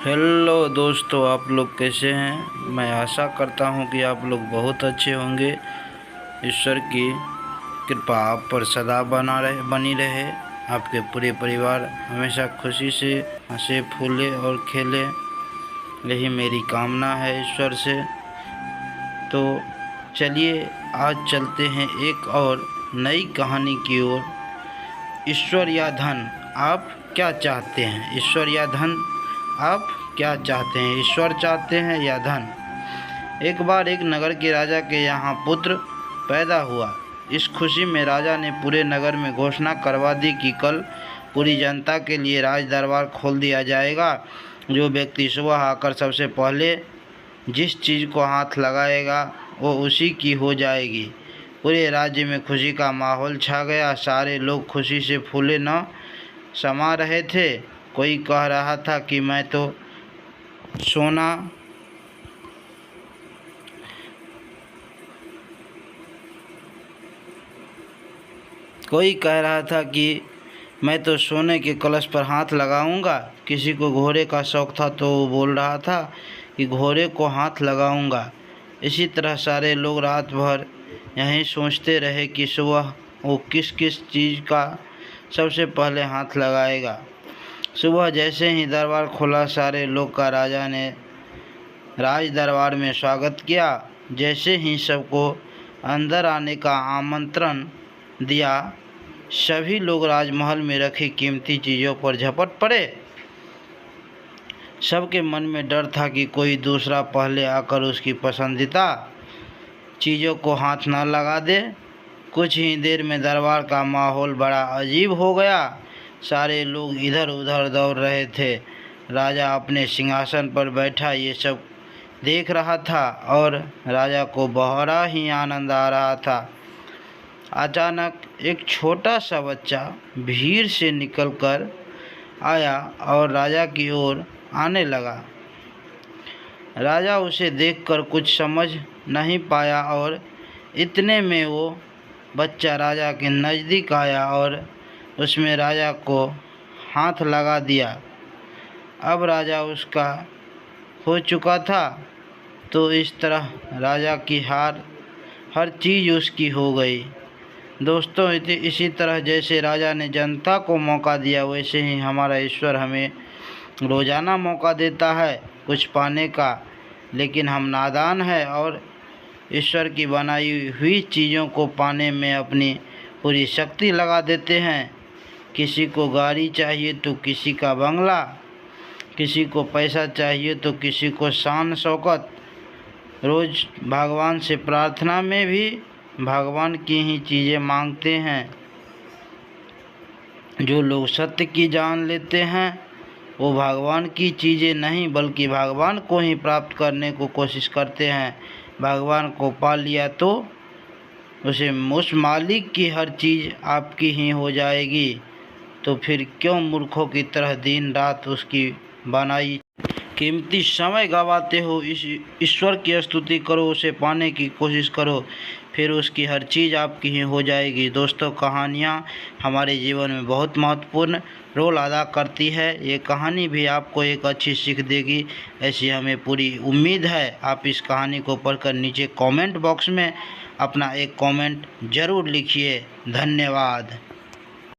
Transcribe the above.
Hello दोस्तों, आप लोग कैसे हैं। मैं आशा करता हूं कि आप लोग बहुत अच्छे होंगे। ईश्वर की कृपा आप पर सदा बनी रहे। आपके पूरे परिवार हमेशा खुशी से हंसे फूले और खेले, यही मेरी कामना है ईश्वर से। तो चलिए आज चलते हैं एक और नई कहानी की ओर। ईश्वर या धन, आप क्या चाहते हैं। ईश्वर या धन, आप क्या चाहते हैं। ईश्वर चाहते हैं या धन। एक बार एक नगर के राजा के यहाँ पुत्र पैदा हुआ। इस खुशी में राजा ने पूरे नगर में घोषणा करवा दी कि कल पूरी जनता के लिए राज दरबार खोल दिया जाएगा। जो व्यक्ति सुबह आकर सबसे पहले जिस चीज़ को हाथ लगाएगा वो उसी की हो जाएगी। पूरे राज्य में खुशी का माहौल छा गया। सारे लोग खुशी से फूले न समा रहे थे। कोई कह रहा था कि मैं तो सोना कोई कह रहा था कि मैं तो सोने के कलश पर हाथ लगाऊंगा। किसी को घोड़े का शौक था तो वो बोल रहा था कि घोड़े को हाथ लगाऊंगा। इसी तरह सारे लोग रात भर यहीं सोचते रहे कि सुबह वो किस किस चीज़ का सबसे पहले हाथ लगाएगा। सुबह जैसे ही दरबार खुला, सारे लोग का राजा ने राज दरबार में स्वागत किया। जैसे ही सबको अंदर आने का आमंत्रण दिया, सभी लोग राजमहल में रखी कीमती चीज़ों पर झपट पड़े। सबके मन में डर था कि कोई दूसरा पहले आकर उसकी पसंदीदा चीज़ों को हाथ न लगा दे। कुछ ही देर में दरबार का माहौल बड़ा अजीब हो गया। सारे लोग इधर उधर दौड़ रहे थे। राजा अपने सिंहासन पर बैठा ये सब देख रहा था और राजा को बड़ा ही आनंद आ रहा था। अचानक एक छोटा सा बच्चा भीड़ से निकलकर आया और राजा की ओर आने लगा। राजा उसे देखकर कुछ समझ नहीं पाया और इतने में वो बच्चा राजा के नज़दीक आया और उसमें राजा को हाथ लगा दिया। अब राजा उसका हो चुका था, तो इस तरह राजा की हर चीज़ उसकी हो गई। दोस्तों, इसी तरह जैसे राजा ने जनता को मौका दिया, वैसे ही हमारा ईश्वर हमें रोज़ाना मौका देता है कुछ पाने का, लेकिन हम नादान हैं और ईश्वर की बनाई हुई चीज़ों को पाने में अपनी पूरी शक्ति लगा देते हैं। किसी को गाड़ी चाहिए तो किसी का बंगला, किसी को पैसा चाहिए तो किसी को शान शौकत। रोज़ भगवान से प्रार्थना में भी भगवान की ही चीज़ें मांगते हैं। जो लोग सत्य की जान लेते हैं वो भगवान की चीज़ें नहीं बल्कि भगवान को ही प्राप्त करने को कोशिश करते हैं। भगवान को पा लिया तो उस मालिक की हर चीज़ आपकी ही हो जाएगी। तो फिर क्यों मूर्खों की तरह दिन रात उसकी बनाई कीमती समय गवाते हो। इस ईश्वर की स्तुति करो, उसे पाने की कोशिश करो, फिर उसकी हर चीज़ आपकी ही हो जाएगी। दोस्तों, कहानियाँ हमारे जीवन में बहुत महत्वपूर्ण रोल अदा करती है। ये कहानी भी आपको एक अच्छी सीख देगी, ऐसी हमें पूरी उम्मीद है। आप इस कहानी को पढ़कर नीचे कमेंट बॉक्स में अपना एक कमेंट ज़रूर लिखिए। धन्यवाद।